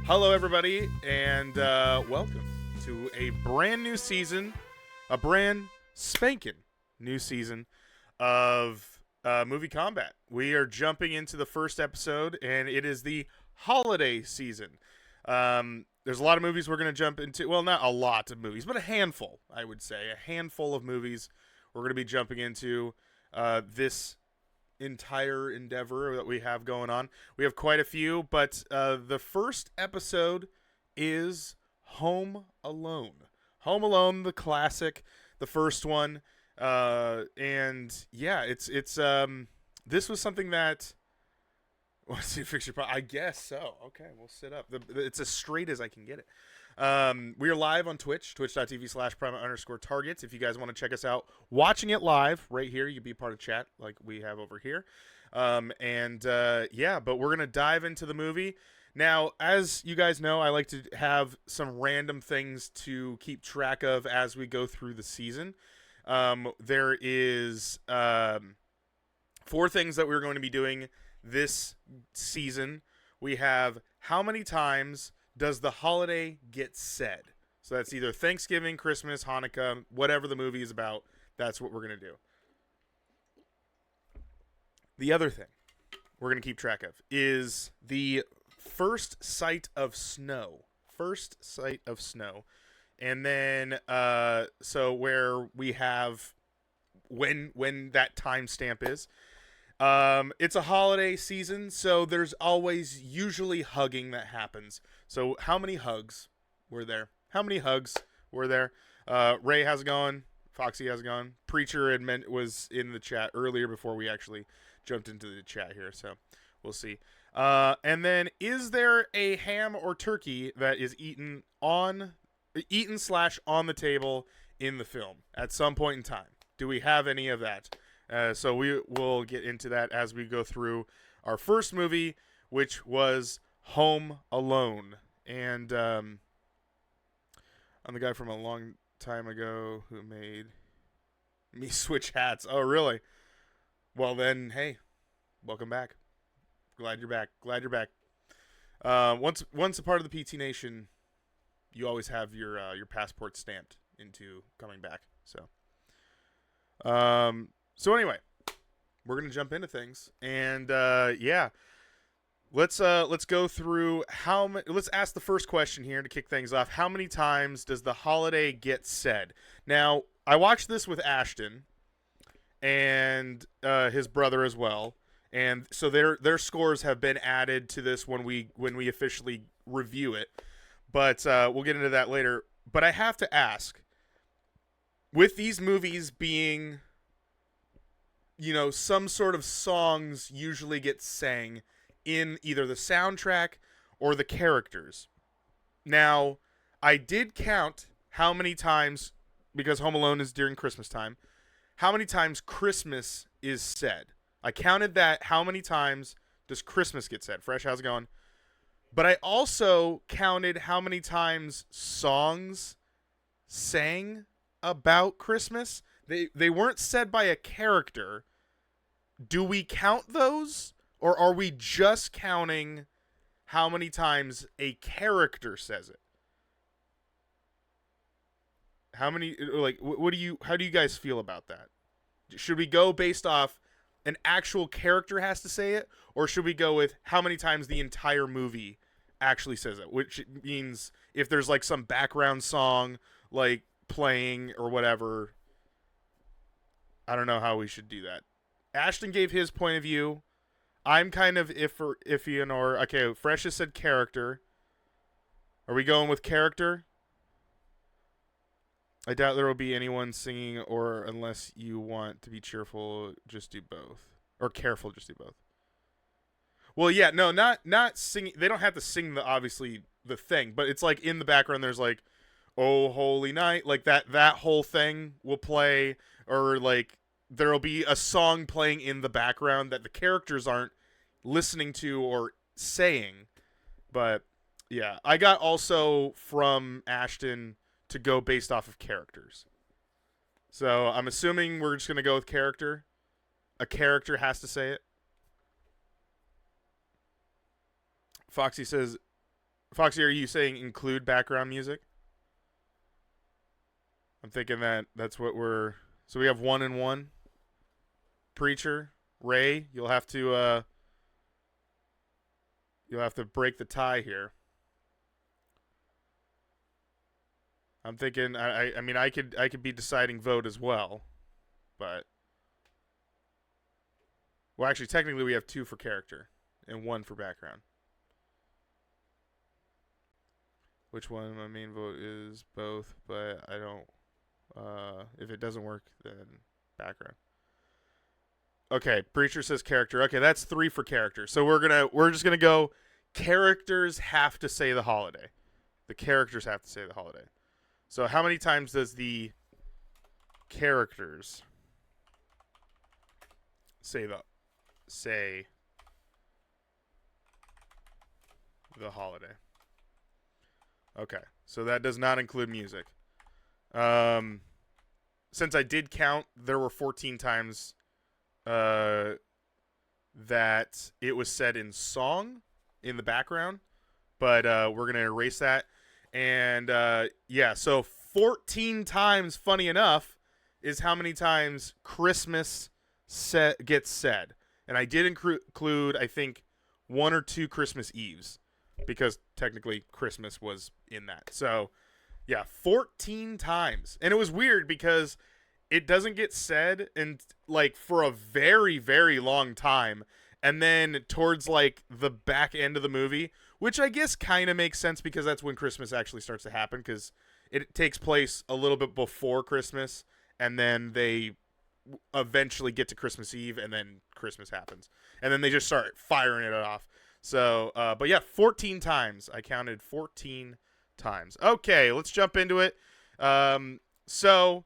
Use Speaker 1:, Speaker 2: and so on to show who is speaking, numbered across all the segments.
Speaker 1: Hello, everybody, and welcome to a brand new season, a brand spanking new season of MovieKombat. We are jumping into the first episode, and it is the holiday season. There's a lot of movies we're going to jump into. Well, not a lot of movies, but a handful, I would say. A handful of movies we're going to be jumping into this entire endeavor that we have going on. We have quite a few, but the first episode is Home Alone. Home Alone, the classic, the first one, and yeah, it's this was something that. Let's see, fix your. I guess so. Okay, we'll sit up. It's as straight as I can get it. We are live on Twitch, twitch.tv/Primal_Targets. If you guys want to check us out, watching it live right here, you can be a part of chat like we have over here. Yeah, but we're going to dive into the movie. Now, as you guys know, I like to have some random things to keep track of as we go through the season. There is 4 things that we're going to be doing this season. We have how many times does the holiday get said? So that's either Thanksgiving, Christmas, Hanukkah, whatever the movie is about. That's what we're going to do. The other thing we're going to keep track of is the first sight of snow. First sight of snow. And then, so where we have when that timestamp is. It's a holiday season, so there's always usually hugging that happens. So how many hugs were there? How many hugs were there? Ray, how's it going? Foxy, how's it going? Preacher was in the chat earlier before we actually jumped into the chat here, so we'll see. And then, is there a ham or turkey that is eaten / on the table in the film at some point in time? Do we have any of that? So we will get into that as we go through our first movie, which was Home Alone. And I'm the guy from a long time ago who made me switch hats. Oh, really? Well, then, hey, welcome back. Glad you're back. Once a part of the PT Nation, you always have your passport stamped into coming back. So anyway, we're gonna jump into things, and yeah, let's go through let's ask the first question here to kick things off. How many times does the holiday get said? Now, I watched this with Ashton and his brother as well, and so their scores have been added to this when we officially review it. But we'll get into that later. But I have to ask, with these movies being, some sort of songs usually get sang in either the soundtrack or the characters. Now, I did count how many times, because Home Alone is during Christmas time, how many times Christmas is said. I counted that. How many times does Christmas get said? Fresh, how's it going? But I also counted how many times songs sang about Christmas. They weren't said by a character. Do we count those, or are we just counting how many times a character says it? How many, like, how do you guys feel about that? Should we go based off an actual character has to say it, or should we go with how many times the entire movie actually says it? Which means if there's like some background song like playing or whatever, I don't know how we should do that. Ashton gave his point of view. I'm kind of iffy and okay, Fresh has said character. Are we going with character? I doubt there will be anyone singing, or unless you want to be cheerful, just do both. Or careful, just do both. Well, yeah, no, not singing. They don't have to sing obviously the thing, but it's like in the background there's like, "Oh Holy Night," like that whole thing will play, or like there'll be a song playing in the background that the characters aren't listening to or saying. But Yeah, I got also from Ashton to go based off of characters. So I'm assuming we're just gonna go with character. A character has to say it. Foxy says, Foxy, are you saying include background music? I'm thinking that's what we're. So we have 1-1. Preacher, Ray, you'll have to break the tie here. I'm thinking. I mean, I could be deciding vote as well, but well, actually, technically, we have 2 for character and 1 for background. Which one? My main vote is both, but I don't. If it doesn't work, then background. Okay, Preacher says character. Okay, that's 3 for character. So we're just gonna go. Characters have to say the holiday. The characters have to say the holiday. So how many times does the characters say the holiday? Okay, so that does not include music. Since I did count, there were 14 times that it was said in song in the background, but we're gonna erase that. And yeah, so 14 times, funny enough, is how many times Christmas gets said. And I did include, I think, 1 or 2 Christmas Eves, because technically Christmas was in that. So yeah, 14 times. And it was weird because it doesn't get said and like for a very, very long time. And then towards like the back end of the movie, which I guess kind of makes sense because that's when Christmas actually starts to happen, because it takes place a little bit before Christmas, and then they eventually get to Christmas Eve, and then Christmas happens. And then they just start firing it off. So, but yeah, 14 times. I counted 14 times. Okay, let's jump into it. So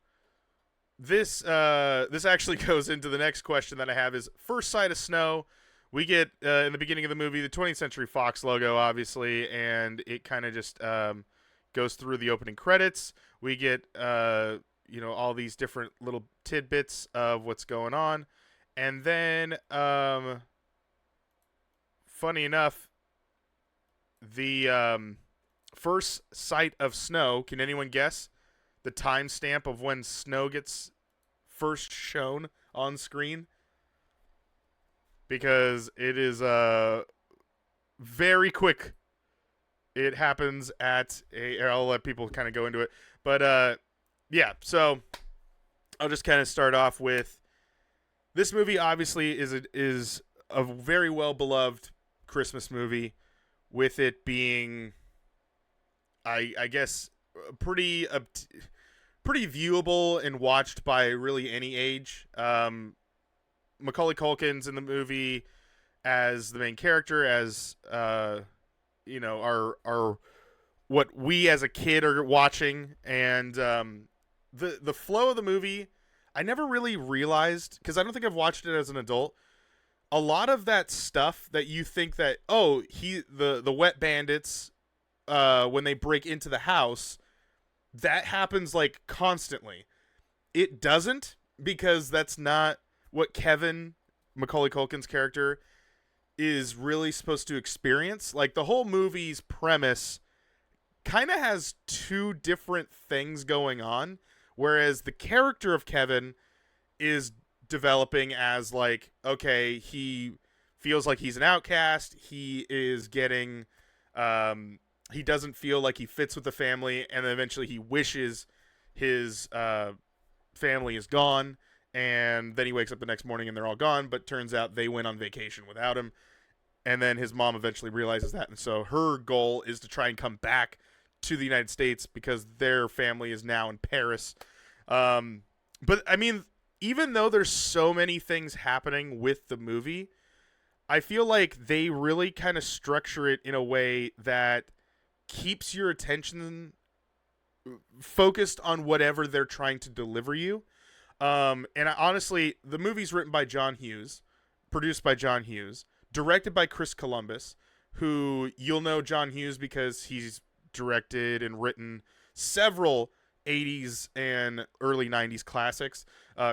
Speaker 1: this actually goes into the next question that I have is first sight of snow. We get in the beginning of the movie the 20th Century Fox logo, obviously, and it kind of just goes through the opening credits. We get all these different little tidbits of what's going on, and then funny enough, the first sight of snow. Can anyone guess the timestamp of when snow gets first shown on screen? Because it is very quick. It happens at I'll let people kind of go into it. But yeah, so I'll just kind of start off with this movie obviously is a very well-beloved Christmas movie, with it being I guess pretty viewable and watched by really any age. Macaulay Culkin's in the movie as the main character, as our what we as a kid are watching, and the flow of the movie, I never really realized, because I don't think I've watched it as an adult. A lot of that stuff that you think that the wet bandits when they break into the house, that happens like constantly. It doesn't, because that's not what Kevin, Macaulay Culkin's character, is really supposed to experience. Like, the whole movie's premise kind of has 2 different things going on, whereas the character of Kevin is developing as like, okay, he feels like he's an outcast. He is getting he doesn't feel like he fits with the family, and then eventually he wishes his family is gone. And then he wakes up the next morning and they're all gone, but turns out they went on vacation without him. And then his mom eventually realizes that, and so her goal is to try and come back to the United States because their family is now in Paris. But I mean, even though there's so many things happening with the movie, I feel like they really kind of structure it in a way that keeps your attention focused on whatever they're trying to deliver you. Honestly, the movie's written by John Hughes, produced by John Hughes, directed by Chris Columbus, who you'll know John Hughes because he's directed and written several 80s and early 90s classics.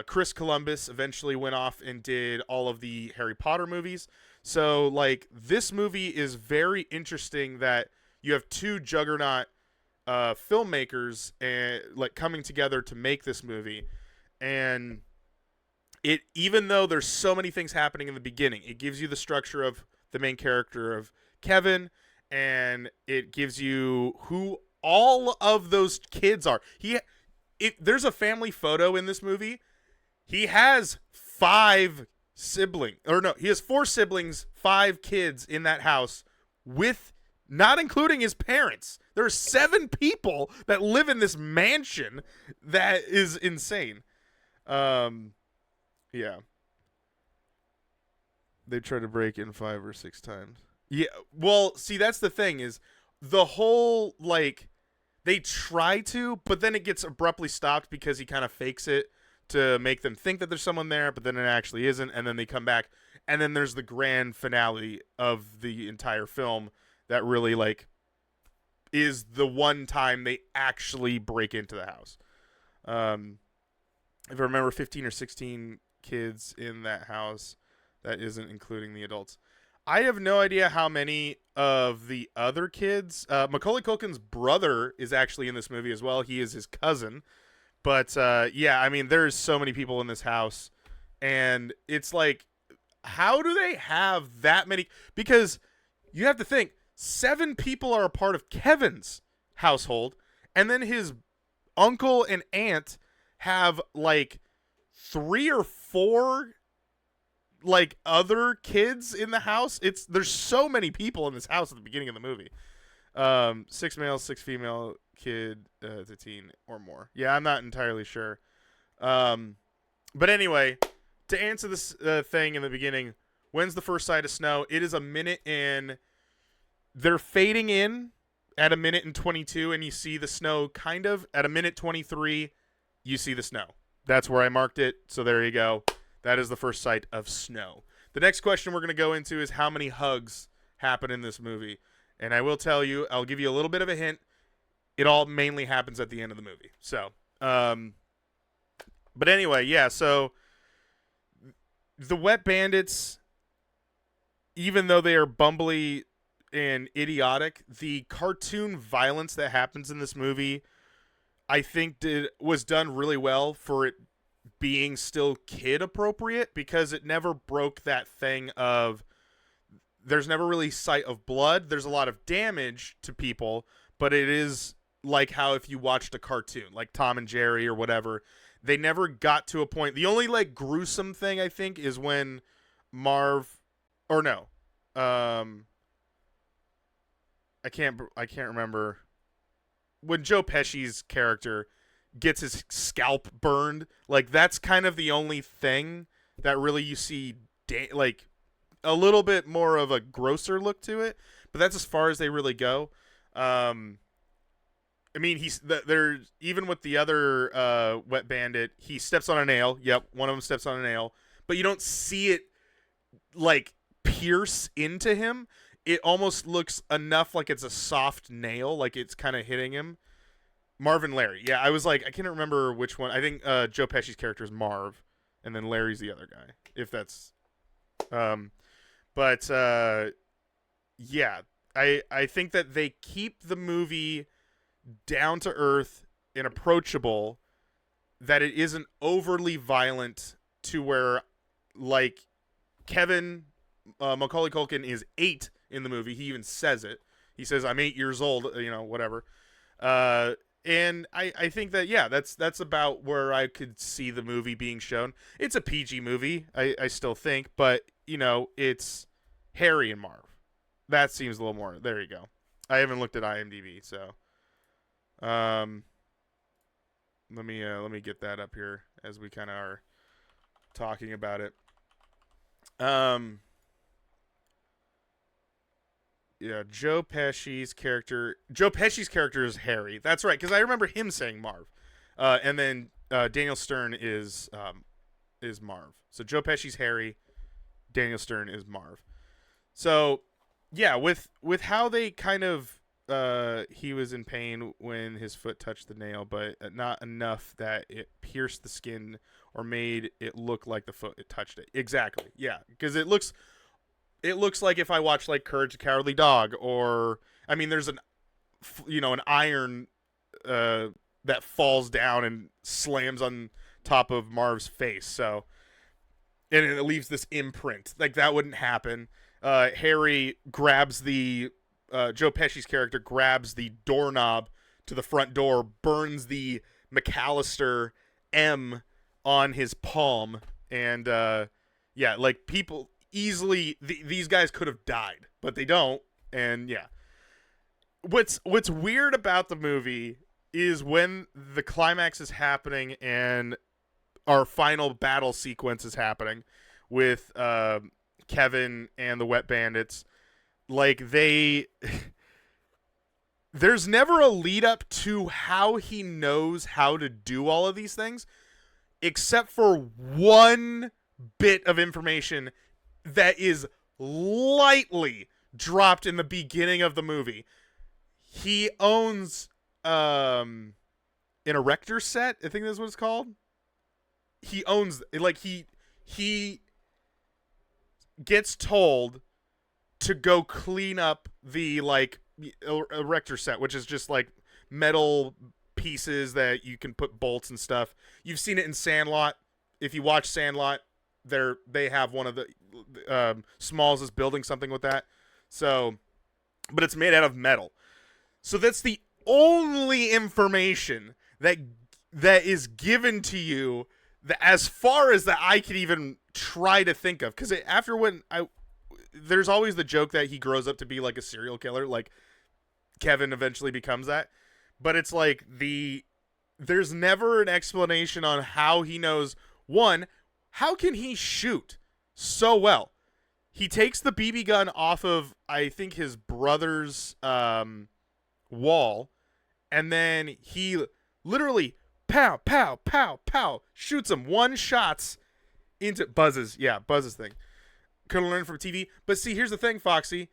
Speaker 1: Chris Columbus eventually went off and did all of the Harry Potter movies. So, like, this movie is very interesting that you have two juggernaut filmmakers and like coming together to make this movie. And it, even though there's so many things happening in the beginning, it gives you the structure of the main character of Kevin, and it gives you who all of those kids are. There's a family photo in this movie. He has 5 siblings, or no, he has 4 siblings, 5 kids in that house, with not including his parents. There are 7 people that live in this mansion. That is insane. Yeah. They try to break in 5 or 6 times. Yeah, well, see, that's the thing is the whole, like, they try to, but then it gets abruptly stopped because he kind of fakes it to make them think that there's someone there, but then it actually isn't, and then they come back, and then there's the grand finale of the entire film that really, like, is the one time they actually break into the house. If I remember, 15 or 16 kids in that house. That isn't including the adults. I have no idea how many of the other kids. Macaulay Culkin's brother is actually in this movie as well. He is his cousin. But, yeah, I mean, there's so many people in this house. And it's like, how do they have that many? Because you have to think, 7 people are a part of Kevin's household. And then his uncle and aunt have, like, 3 or 4 like other kids in the house. There's so many people in this house at the beginning of the movie. 6 male, 6 female, kid to teen or more. Yeah, I'm not entirely sure. But anyway, to answer this thing in the beginning, when's the first sight of snow? It is a minute in. They're fading in at a minute and 22, and you see the snow kind of at a minute 23. You see the snow. That's where I marked it. So there you go. That is the first sight of snow. The next question we're going to go into is how many hugs happen in this movie. And I will tell you, I'll give you a little bit of a hint. It all mainly happens at the end of the movie. So, but anyway, yeah, so the Wet Bandits, even though they are bumbly and idiotic, the cartoon violence that happens in this movie, I think was done really well for it being still kid appropriate, because it never broke that thing of there's never really sight of blood. There's a lot of damage to people, but it is like how if you watched a cartoon like Tom and Jerry or whatever, they never got to a point. The only like gruesome thing I think is when Marv, or no, I can't remember, when Joe Pesci's character gets his scalp burned. Like, that's kind of the only thing that really you see like a little bit more of a grosser look to it, but that's as far as they really go. I mean, there's even with the other Wet Bandit, he steps on a nail. Yep, one of them steps on a nail, but you don't see it like pierce into him. It almost looks enough like it's a soft nail, like it's kind of hitting him. Marv and Larry. Yeah, I was like, I can't remember which one. I think Joe Pesci's character is Marv, and then Larry's the other guy, if that's... But, yeah, I think that they keep the movie down to earth and approachable, that it isn't overly violent to where, like, Kevin, Macaulay Culkin is 8 in the movie. He even says it. He says, I'm 8 years old, you know, whatever. And I think that, yeah, that's about where I could see the movie being shown. It's a PG movie, I still think, but, you know, it's Harry and Marv. That seems a little more. There you go. I haven't looked at IMDb, so let me get that up here as we kind of are talking about it. Yeah, Joe Pesci's character is Harry. That's right, because I remember him saying Marv. And then Daniel Stern is Marv. So Joe Pesci's Harry, Daniel Stern is Marv. So yeah, with how they kind of he was in pain when his foot touched the nail, but not enough that it pierced the skin or made it look like the foot it touched it. Exactly. Yeah, because it looks like if I watch like Courage the Cowardly Dog, or I mean there's an iron that falls down and slams on top of Marv's face. So and it leaves this imprint. Like that wouldn't happen. Harry grabs the Joe Pesci's character grabs the doorknob to the front door, burns the McAllister M on his palm, and yeah, like people easily these guys could have died, but they don't. And yeah, what's weird about the movie is when the climax is happening and our final battle sequence is happening with Kevin and the Wet Bandits. Like there's never a lead up to how he knows how to do all of these things, except for one bit of information that is lightly dropped in the beginning of the movie. He owns an erector set. I think that's what it's called. He owns like he gets told to go clean up the like erector set, which is just like metal pieces that you can put bolts and stuff. You've seen it in Sandlot. If you watch Sandlot, they have one of the Smalls is building something with that. So, but it's made out of metal. So that's the only information that is given to you, that as far as that I could even try to think of. Because there's always the joke that he grows up to be like a serial killer, like Kevin eventually becomes that. But it's like there's never an explanation on how he knows. One, how can he shoot so well? He takes the BB gun off of, I think, his brother's wall, and then he literally pow, pow, pow, pow, shoots him one shots into buzzes. Yeah, buzzes thing. Could have learned from TV. But see, here's the thing, Foxy.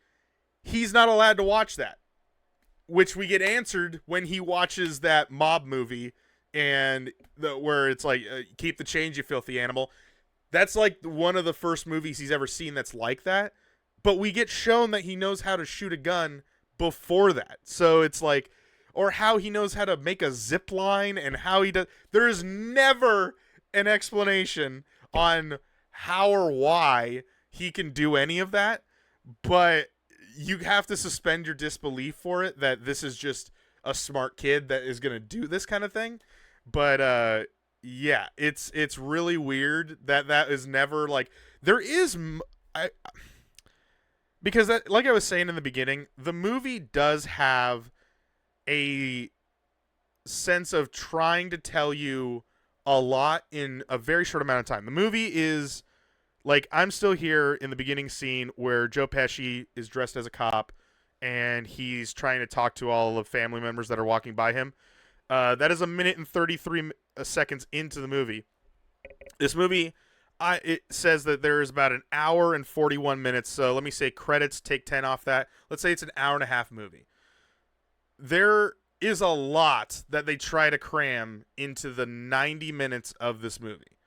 Speaker 1: He's not allowed to watch that, which we get answered when he watches that mob movie, and where it's like, keep the change, you filthy animal. That's like one of the first movies he's ever seen that's like that. But we get shown that he knows how to shoot a gun before that. So it's like, or how he knows how to make a zip line, and how he does. There is never an explanation on how or why he can do any of that. But you have to suspend your disbelief for it, that this is just a smart kid that is going to do this kind of thing. But yeah, it's really weird that is never like there is because that, like I was saying in the beginning, the movie does have a sense of trying to tell you a lot in a very short amount of time. The movie is like, I'm still here in the beginning scene where Joe Pesci is dressed as a cop and he's trying to talk to all the family members that are walking by him. That is 1 minute and 33 seconds into the movie. This movie, it says that there is about 1 hour and 41 minutes. So let me say credits, take 10 off that. Let's say it's an hour and a half movie. There is a lot that they try to cram into the 90 minutes of this movie.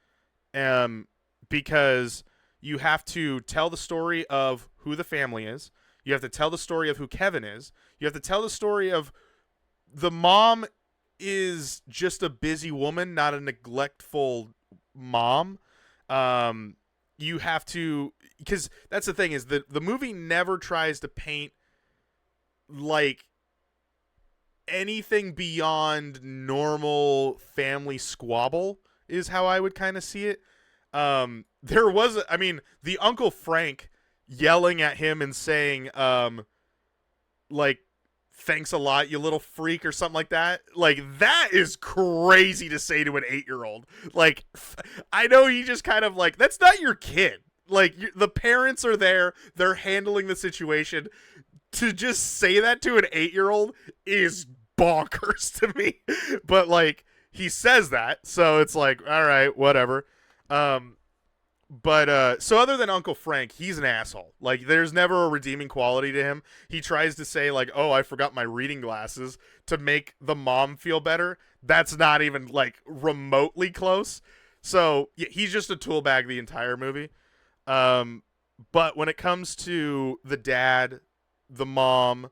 Speaker 1: Because you have to tell the story of who the family is. You have to tell the story of who Kevin is. You have to tell the story of the mom is just a busy woman, not a neglectful mom. You have to, because that's the thing, is that the movie never tries to paint like anything beyond normal family squabble, is how I would kind of see it. There was, the Uncle Frank yelling at him and saying, like, thanks a lot, you little freak, or something like that. Like, that is crazy to say to an 8-year-old. Like, I know you just kind of like, that's not your kid. Like, the parents are there, they're handling the situation. To just say that to an 8-year-old is bonkers to me. But, like, he says that, so it's like, all right, whatever. But so other than Uncle Frank, he's an asshole. Like there's never a redeeming quality to him. He tries to say like, "Oh, I forgot my reading glasses" to make the mom feel better. That's not even like remotely close. So, yeah, he's just a tool bag the entire movie. Um but when it comes to the dad, the mom,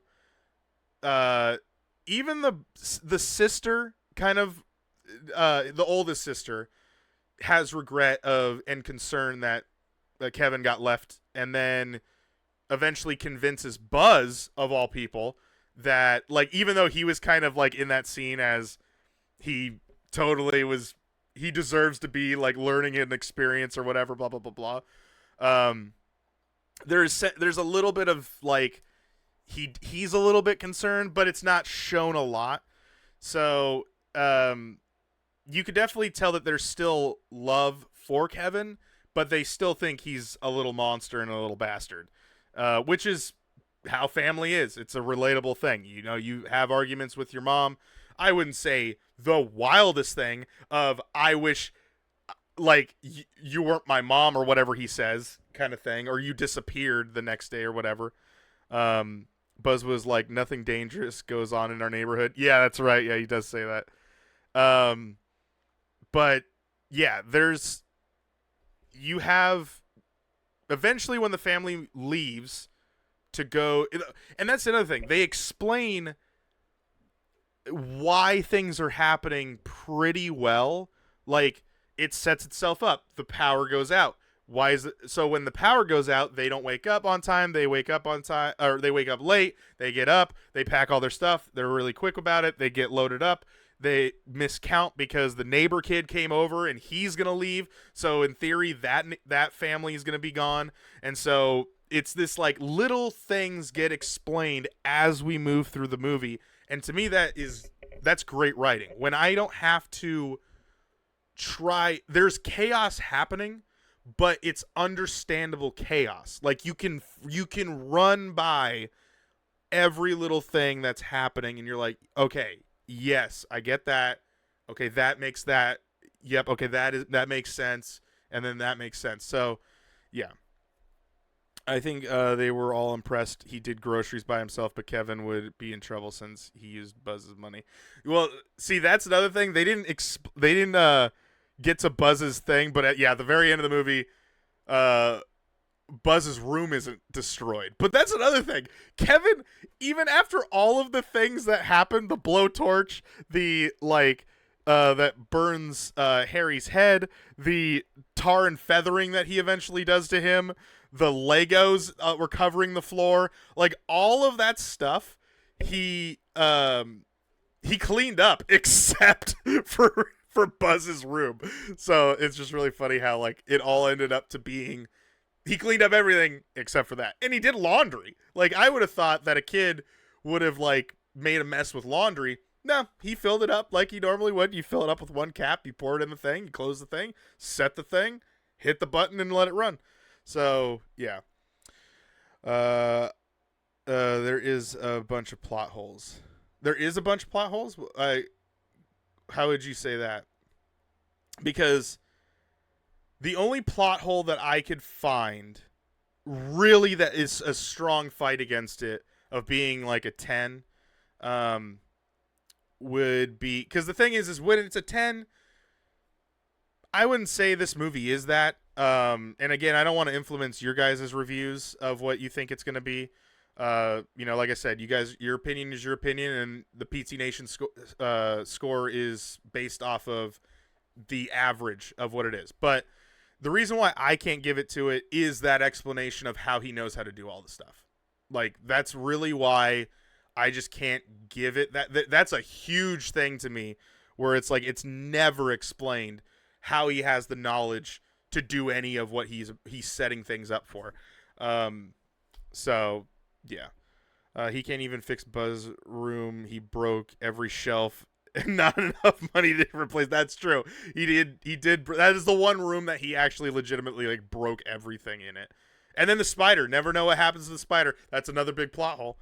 Speaker 1: uh even the sister kind of the oldest sister has regret of and concern that Kevin got left, and then eventually convinces Buzz of all people that like even though he was kind of like in that scene as he totally was he deserves to be like learning an experience or whatever blah blah blah blah. Um, there's a little bit of like he's a little bit concerned, but it's not shown a lot. So you could definitely tell that there's still love for Kevin, but they still think he's a little monster and a little bastard, which is how family is. It's a relatable thing. You know, you have arguments with your mom. I wouldn't say the wildest thing of I wish like you weren't my mom or whatever he says kind of thing, or you disappeared the next day or whatever. Buzz was like, nothing dangerous goes on in our neighborhood. Yeah, that's right. Yeah, he does say that. But yeah, you have eventually when the family leaves to go, and that's another thing. They explain why things are happening pretty well. Like it sets itself up. The power goes out. Why is it so when the power goes out, they don't wake up on time, they wake up on time or they wake up late, they get up, they pack all their stuff, they're really quick about it, they get loaded up. They miscount because the neighbor kid came over and he's going to leave. So in theory that family is going to be gone. And so it's this like little things get explained as we move through the movie. And to me that's great writing. When I don't have to there's chaos happening, but it's understandable chaos. Like you can run by every little thing that's happening and you're like, "Okay, yes, I get that. Okay, that makes that. Yep, okay, that makes sense." And then that makes sense. So, yeah. I think they were all impressed. He did groceries by himself, but Kevin would be in trouble since he used Buzz's money. Well, see, that's another thing. They didn't get to Buzz's thing, but at the very end of the movie, Buzz's room isn't destroyed. But that's another thing. Kevin, even after all of the things that happened, the blowtorch, the that burns Harry's head, the tar and feathering that he eventually does to him, the Legos were covering the floor, like all of that stuff, he cleaned up except for Buzz's room. So it's just really funny how like it all ended up to being he cleaned up everything except for that. And he did laundry. Like I would have thought that a kid would have like made a mess with laundry. No, he filled it up like he normally would. You fill it up with one cap, you pour it in the thing, you close the thing, set the thing, hit the button and let it run. So, yeah. There is a bunch of plot holes. There is a bunch of plot holes? How would you say that? Because the only plot hole that I could find really that is a strong fight against it of being like a 10 would be because the thing is when it's a 10, I wouldn't say this movie is that. And again, I don't want to influence your guys' reviews of what you think it's going to be. Like I said, you guys, your opinion is your opinion, and the PT Nation score is based off of the average of what it is. But the reason why I can't give it to it is that explanation of how he knows how to do all the stuff. Like, that's really why I just can't give it that's a huge thing to me, where it's like it's never explained how he has the knowledge to do any of what he's setting things up for. So yeah, he can't even fix Buzz's room. He broke every shelf. Not enough money to replace. That's true. He did. That is the one room that he actually legitimately like broke everything in it. And then the spider. Never know what happens to the spider. That's another big plot hole.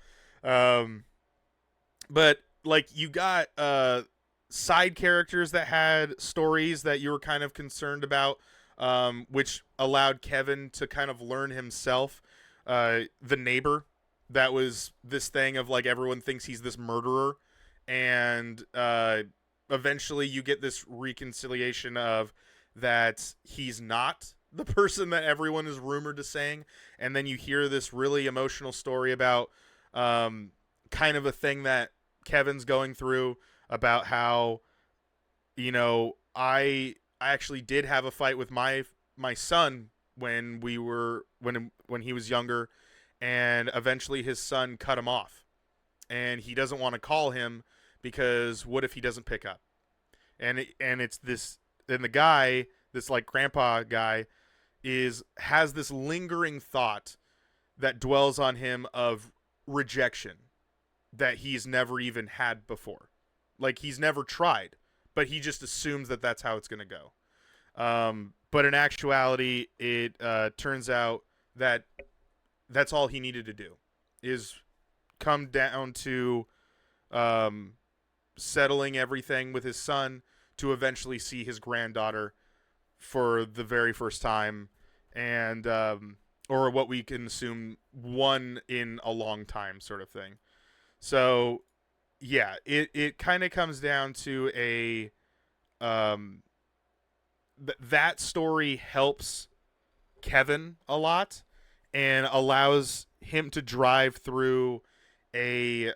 Speaker 1: But like you got side characters that had stories that you were kind of concerned about. which allowed Kevin to kind of learn himself. The neighbor, that was this thing of like everyone thinks he's this murderer, and eventually you get this reconciliation of that he's not the person that everyone is rumored to saying, and then you hear this really emotional story about kind of a thing that Kevin's going through about how, I actually did have a fight with my son when he was younger, and eventually his son cut him off, and he doesn't want to call him because what if he doesn't pick up? And it's this, and the guy, this like grandpa guy, has this lingering thought that dwells on him of rejection that he's never even had before. Like, he's never tried, but he just assumes that that's how it's going to go. But in actuality, it turns out that that's all he needed to do, is come down to settling everything with his son to eventually see his granddaughter for the very first time, and or what we can assume one in a long time sort of thing. So yeah, it kind of comes down to a that story helps Kevin a lot and allows him to drive through a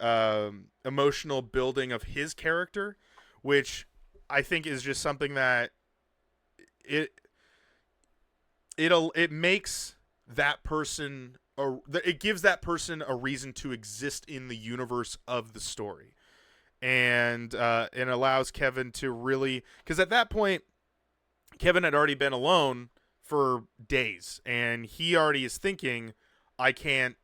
Speaker 1: emotional building of his character, which I think is just something that it makes that person, or it gives that person a reason to exist in the universe of the story, and it allows Kevin to really, because at that point Kevin had already been alone for days, and he already is thinking, I can't,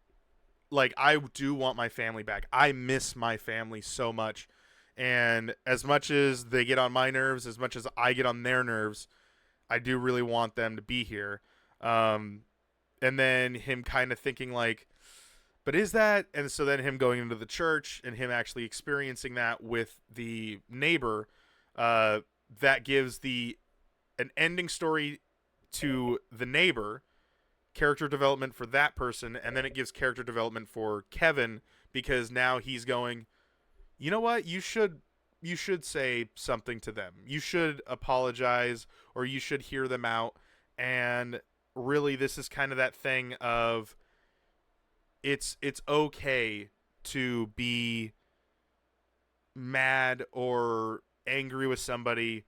Speaker 1: like, I do want my family back. I miss my family so much. And as much as they get on my nerves, as much as I get on their nerves, I do really want them to be here. And then him kind of thinking like, but is that? And so then him going into the church and him actually experiencing that with the neighbor, that gives an ending story to the neighbor, character development for that person, and then it gives character development for Kevin, because now he's going, you know what, you should say something to them, you should apologize, or you should hear them out. And really, this is kind of that thing of it's okay to be mad or angry with somebody,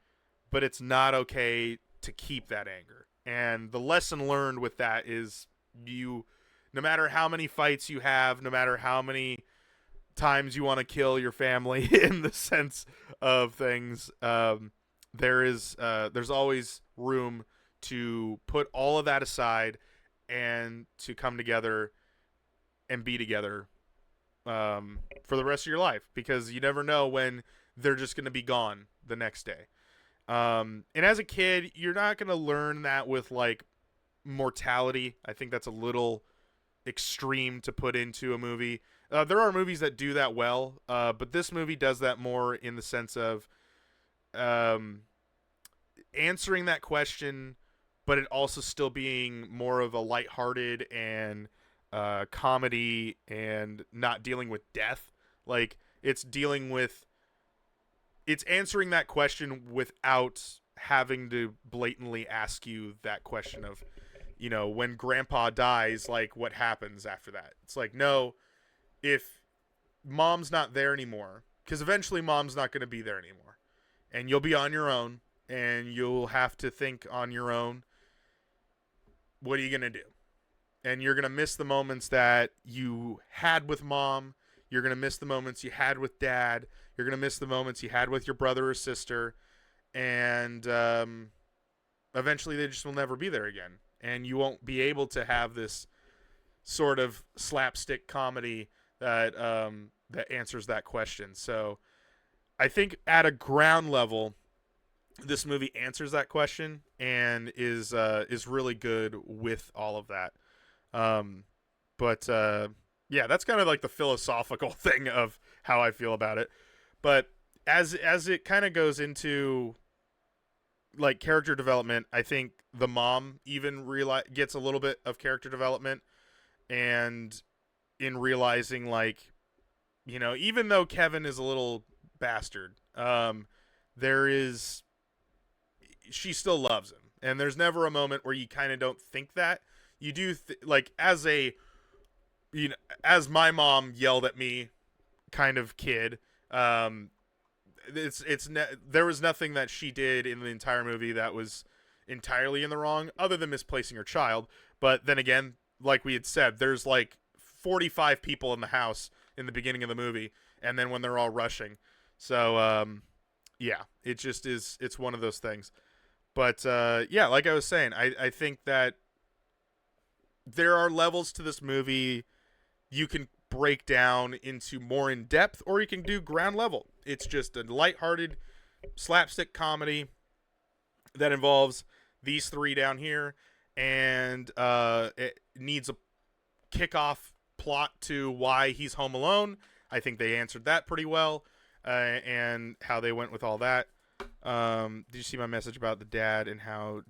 Speaker 1: but it's not okay to keep that anger. And the lesson learned with that is, no matter how many fights you have, no matter how many times you want to kill your family in the sense of things, there's always room to put all of that aside and to come together and be together for the rest of your life, because you never know when they're just going to be gone the next day. And as a kid, you're not going to learn that with like mortality. I think that's a little extreme to put into a movie. There are movies that do that well, but this movie does that more in the sense of answering that question, but it also still being more of a lighthearted and comedy, and not dealing with death. Like, it's answering that question without having to blatantly ask you that question of, when grandpa dies, like, what happens after that? It's like, no, if mom's not there anymore, because eventually mom's not going to be there anymore, and you'll be on your own, and you'll have to think on your own, what are you going to do? And you're going to miss the moments that you had with mom. You're going to miss the moments you had with dad. You're going to miss the moments you had with your brother or sister. And eventually they just will never be there again. And you won't be able to have this sort of slapstick comedy that answers that question. So I think at a ground level, this movie answers that question and is really good with all of that. But yeah, that's kind of like the philosophical thing of how I feel about it. But as it kind of goes into like character development, I think the mom even gets a little bit of character development, and in realizing, like, even though Kevin is a little bastard, there is she still loves him, and there's never a moment where you kind of don't think that. You do like, as a, as my mom yelled at me kind of kid, there was nothing that she did in the entire movie that was entirely in the wrong, other than misplacing her child. But then again, like we had said, there's like 45 people in the house in the beginning of the movie, and then when they're all rushing. So yeah, it just is, it's one of those things. But yeah, like I was saying, I think that there are levels to this movie. You can break down into more in depth, or you can do ground level. It's just a lighthearted slapstick comedy that involves these three down here, and it needs a kickoff plot to why he's home alone. I think they answered that pretty well, and how they went with all that. Did you see my message about the dad and how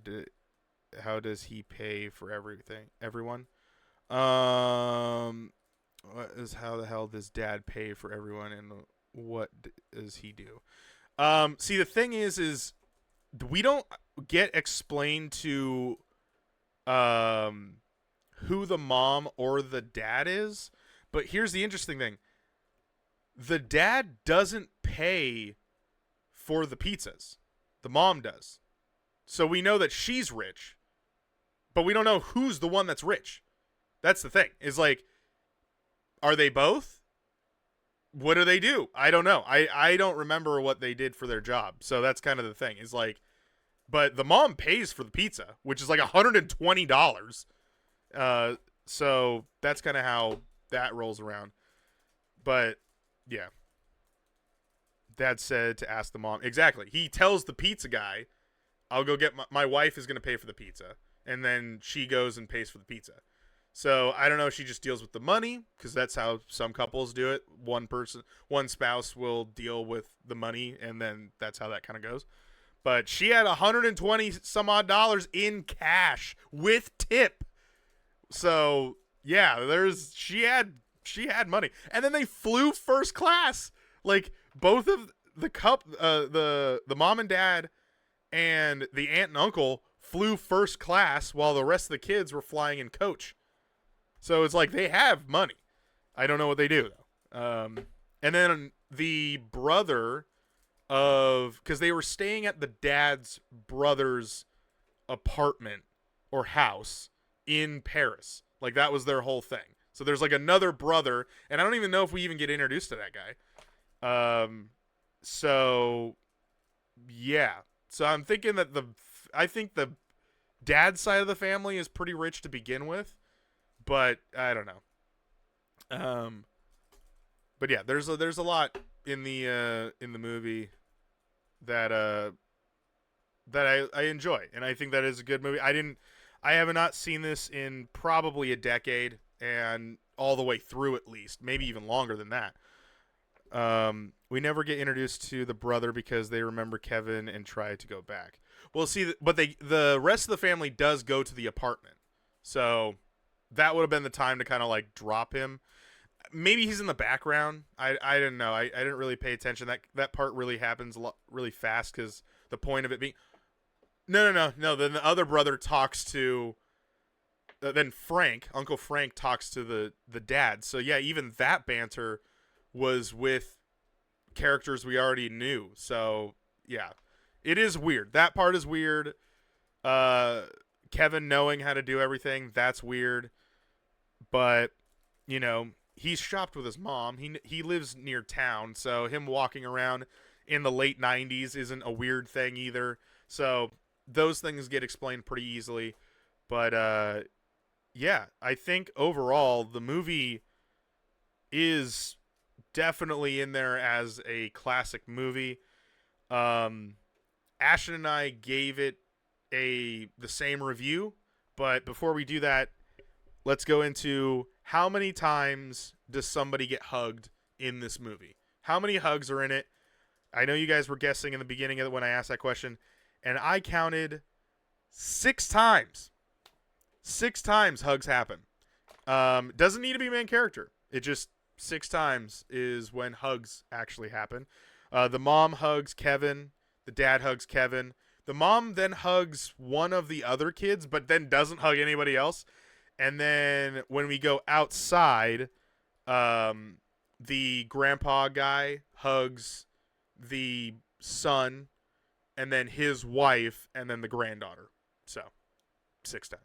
Speaker 1: does he pay for everyone? What is, how the hell does dad pay for everyone, and what does he do? See, the thing is we don't get explained to who the mom or the dad is, but here's the interesting thing. The dad doesn't pay for the pizzas. The mom does. So we know that she's rich, but we don't know who's the one that's rich. That's the thing. Is like, are they both? What do they do? I don't know. I don't remember what they did for their job. So that's kind of the thing. Is like, but the mom pays for the pizza, which is like $120. So that's kind of how that rolls around. But yeah. Dad said to ask the mom. Exactly. He tells the pizza guy, I'll go get my wife is going to pay for the pizza. And then she goes and pays for the pizza. So I don't know if she just deals with the money, because that's how some couples do it. One spouse will deal with the money, and then that's how that kind of goes. But she had $120 some odd in cash with tip. So yeah, she had money. And then they flew first class. Like, both of the mom and dad and the aunt and uncle flew first class, while the rest of the kids were flying in coach. So it's like they have money. I don't know what they do though. And then the brother because they were staying at the dad's brother's apartment or house in Paris. Like, that was their whole thing. So there's like another brother, and I don't even know if we even get introduced to that guy. So yeah. So I'm thinking that I think the dad's side of the family is pretty rich to begin with, but I don't know. But yeah, there's a lot in the movie that I enjoy, and I think that is a good movie. I have not seen this in probably a decade, and all the way through at least, maybe even longer than that. We never get introduced to the brother because they remember Kevin and try to go back. Well, see, but the rest of the family does go to the apartment, so that would have been the time to kind of like drop him. Maybe he's in the background. I didn't know. I didn't really pay attention. That part really happens really fast, because the point of it being no. Then the other brother talks to. Then Uncle Frank talks to the dad. So yeah, even that banter was with characters we already knew. So yeah, it is weird. That part is weird. Kevin knowing how to do everything, that's weird. But he's shopped with his mom. He lives near town, so him walking around in the late 90s isn't a weird thing either. So those things get explained pretty easily. But yeah, I think overall the movie is definitely in there as a classic movie. Ashton and I gave it the same review, but before we do that, let's go into how many times does somebody get hugged in this movie? How many hugs are in it? I know you guys were guessing in the beginning of it when I asked that question, and I counted 6 times. 6 times hugs happen. Doesn't need to be main character. It just 6 times is when hugs actually happen. The mom hugs Kevin. The dad hugs Kevin. The mom then hugs one of the other kids, but then doesn't hug anybody else. And then when we go outside, the grandpa guy hugs the son, and then his wife, and then the granddaughter. So, 6 times.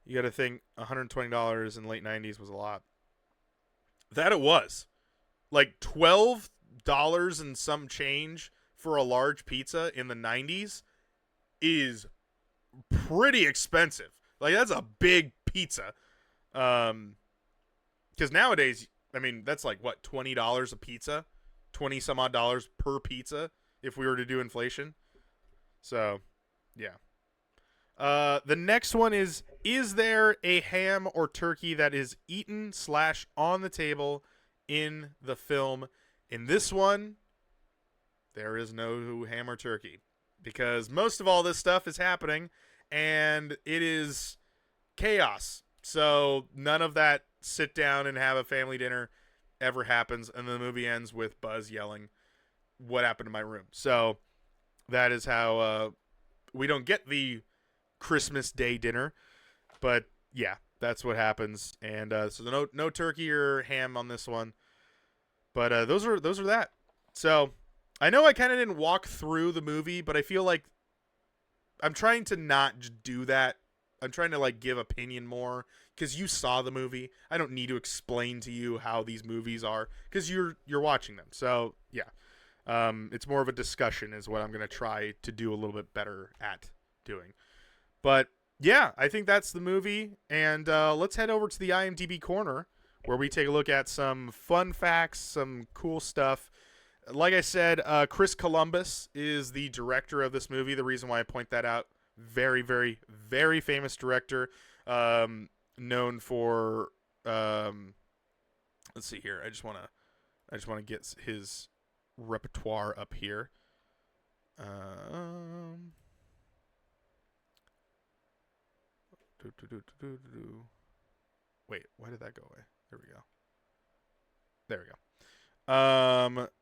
Speaker 1: You got to think $120 in the late 90s was a lot. That it was. Like $12 and some change for a large pizza in the 90s is pretty expensive. Like, that's a big pizza. Because nowadays, I mean, that's like, what, $20 a pizza? 20 some odd dollars per pizza if we were to do inflation. So, yeah. The next one is there a ham or turkey that is eaten / on the table in the film? In this one, there is no ham or turkey, because most of all this stuff is happening and it is chaos. So none of that sit down and have a family dinner ever happens, and the movie ends with Buzz yelling, "What happened to my room?" So that is how we don't get the Christmas Day dinner, but yeah, that's what happens. And so no turkey or ham on this one, but those are that. So I know I kind of didn't walk through the movie, but I feel like I'm trying to not just do that. I'm trying to like give opinion more, because you saw the movie. I don't need to explain to you how these movies are, because you're watching them. So yeah, it's more of a discussion is what I'm going to try to do a little bit better at doing. But yeah, I think that's the movie, and let's head over to the IMDb corner, where we take a look at some fun facts, some cool stuff. Like I said, Chris Columbus is the director of this movie. The reason why I point that out, very, very, very famous director, known for, let's see here. I just want to get his repertoire up here. Wait, why did that go away? There we go.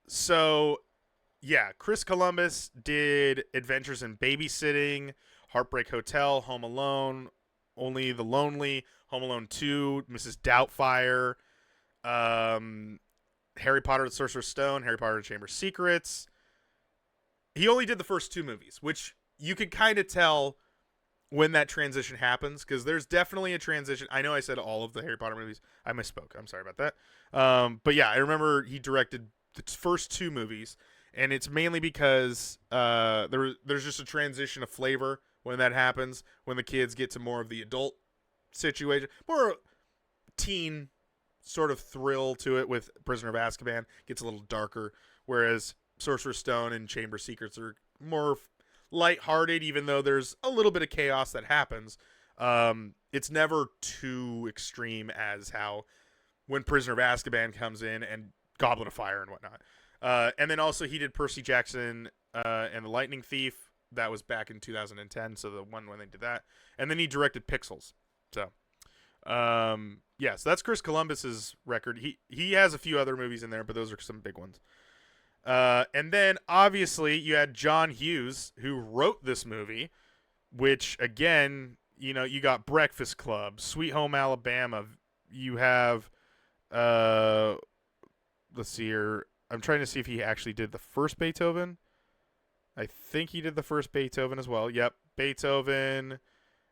Speaker 1: So yeah, Chris Columbus did Adventures in Babysitting, Heartbreak Hotel, Home Alone, Only the Lonely, Home Alone 2, Mrs. Doubtfire, Harry Potter and the Sorcerer's Stone, Harry Potter and the Chamber of Secrets. He only did the first 2 movies, which you could kind of tell when that transition happens, because there's definitely a transition. I know I said all of the Harry Potter movies. I misspoke. I'm sorry about that. But yeah, I remember he directed the first 2 movies, and it's mainly because there's just a transition of flavor when that happens, when the kids get to more of the adult situation, more teen sort of thrill to it. With Prisoner of Azkaban, gets a little darker, whereas Sorcerer's Stone and Chamber of Secrets are more lighthearted, even though there's a little bit of chaos that happens. It's never too extreme as how when Prisoner of Azkaban comes in and Goblet of Fire and whatnot. And then also he did Percy Jackson and the Lightning Thief. That was back in 2010, so the one when they did that. And then he directed Pixels. So, yeah, so that's Chris Columbus's record. He has a few other movies in there, but those are some big ones. And then obviously you had John Hughes, who wrote this movie, which again, you know, you got Breakfast Club, Sweet Home Alabama. You have, let's see here. I'm trying to see if he actually did the first Beethoven. I think he did the first Beethoven as well. Yep. Beethoven,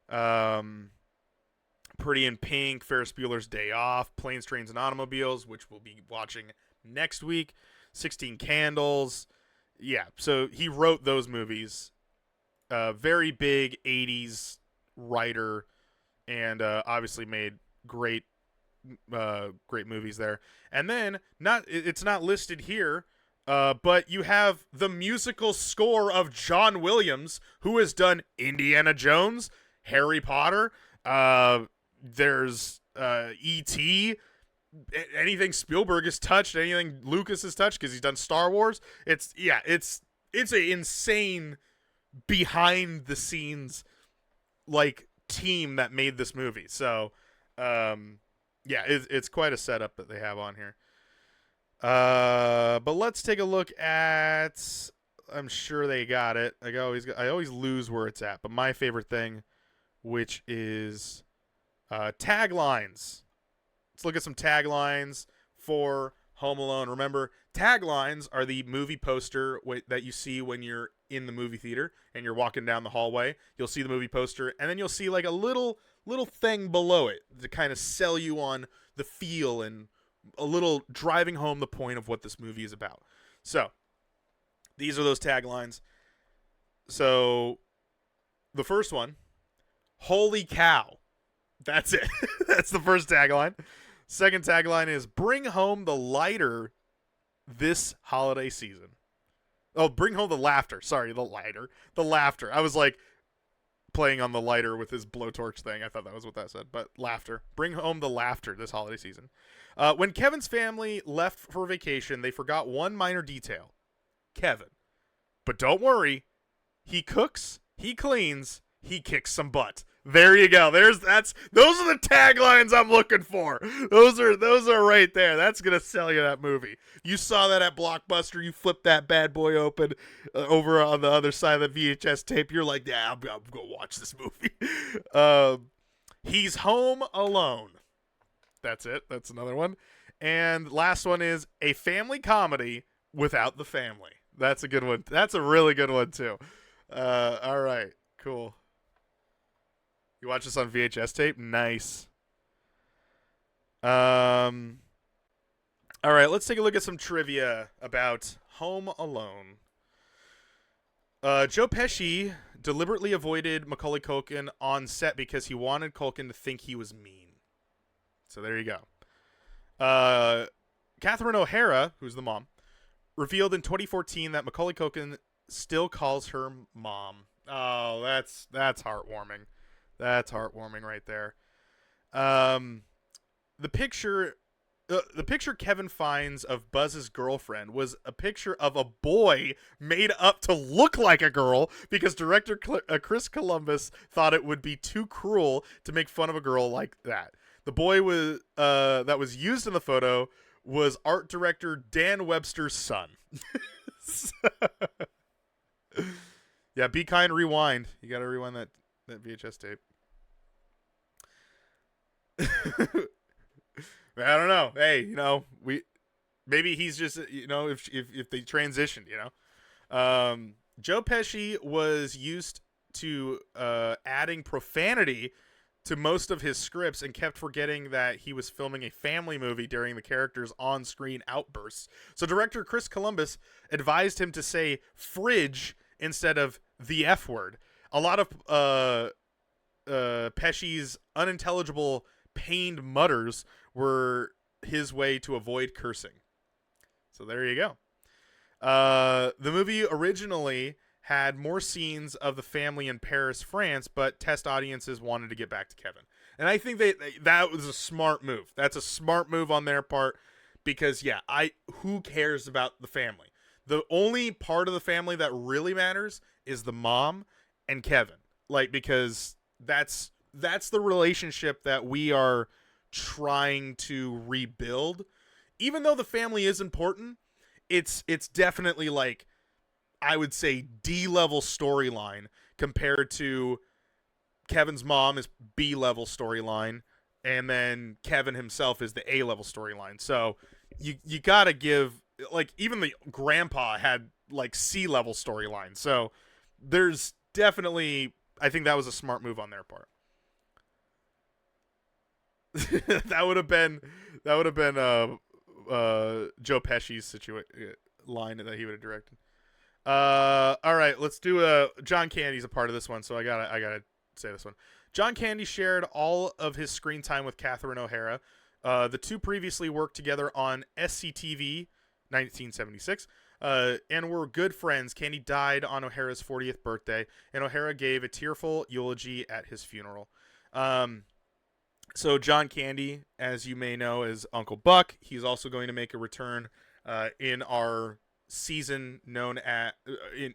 Speaker 1: Pretty in Pink, Ferris Bueller's Day Off, Planes, Trains, and Automobiles, which we'll be watching next week. 16 Candles. Yeah, so he wrote those movies. Very big 80s writer, and obviously made great movies there. And then it's not listed here, but you have the musical score of John Williams, who has done Indiana Jones, Harry Potter, there's E.T., anything Spielberg has touched, anything Lucas has touched, because he's done Star Wars. It's it's a insane behind the scenes like team that made this movie. So, yeah, it's quite a setup that they have on here. But let's take a look at. I'm sure they got it. I always lose where it's at. But my favorite thing, which is taglines. Let's look at some taglines for Home Alone. Remember, taglines are the movie poster that you see when you're in the movie theater and you're walking down the hallway. You'll see the movie poster, and then you'll see like a little thing below it to kind of sell you on the feel and a little driving home the point of what this movie is about. So, these are those taglines. So, the first one, holy cow. That's it. That's the first tagline. Second tagline is bring home the lighter this holiday season. Oh, bring home the laughter. Sorry, the lighter. The laughter. I was like playing on the lighter with his blowtorch thing. I thought that was what that said. But laughter. Bring home the laughter this holiday season. When Kevin's family left for vacation, they forgot one minor detail. Kevin. But don't worry. He cooks, he cleans, he kicks some butt. There you go. Those are the taglines I'm looking for. Those are right there. That's gonna sell you that movie. You saw that at Blockbuster. You flipped that bad boy open over on the other side of the VHS tape. You're like, yeah, I'm gonna watch this movie. He's home alone. That's it. That's another one. And last one is a family comedy without the family. That's a good one. That's a really good one too. All right, cool. You watch this on VHS tape? Nice. All right, let's take a look at some trivia about Home Alone. Joe Pesci deliberately avoided Macaulay Culkin on set because he wanted Culkin to think he was mean. So there you go. Catherine O'Hara, who's the mom, revealed in 2014 that Macaulay Culkin still calls her mom. Oh, that's heartwarming. That's heartwarming right there. The picture Kevin finds of Buzz's girlfriend was a picture of a boy made up to look like a girl because director Chris Columbus thought it would be too cruel to make fun of a girl like that. The boy that was used in the photo was art director Dan Webster's son. Yeah, be kind, rewind. You got to rewind that VHS tape. I don't know. Hey, maybe he's just, if they transitioned, Joe Pesci was used to adding profanity to most of his scripts and kept forgetting that he was filming a family movie during the character's on-screen outbursts. So director Chris Columbus advised him to say fridge instead of the F word. A lot of Pesci's unintelligible pained mutters were his way to avoid cursing. So there you go. The movie originally had more scenes of the family in Paris, France, but test audiences wanted to get back to Kevin. And I think that was a smart move. That's a smart move on their part because, yeah, who cares about the family? The only part of the family that really matters is the mom and Kevin. Because that's the relationship that we are trying to rebuild. Even though the family is important, it's definitely I would say D-level storyline compared to Kevin's mom is B-level storyline, and then Kevin himself is the A-level storyline. So you gotta give even the grandpa had C-level storyline. So there's definitely, I think that was a smart move on their part. that would have been Joe Pesci's line that he would have directed. All right, let's do John Candy's a part of this one, so I gotta say this one. John Candy shared all of his screen time with Catherine O'Hara. The two previously worked together on SCTV 1976 and were good friends. Candy died on O'Hara's 40th birthday, and O'Hara gave a tearful eulogy at his funeral. So John Candy, as you may know, is Uncle Buck. He's also going to make a return in our season known at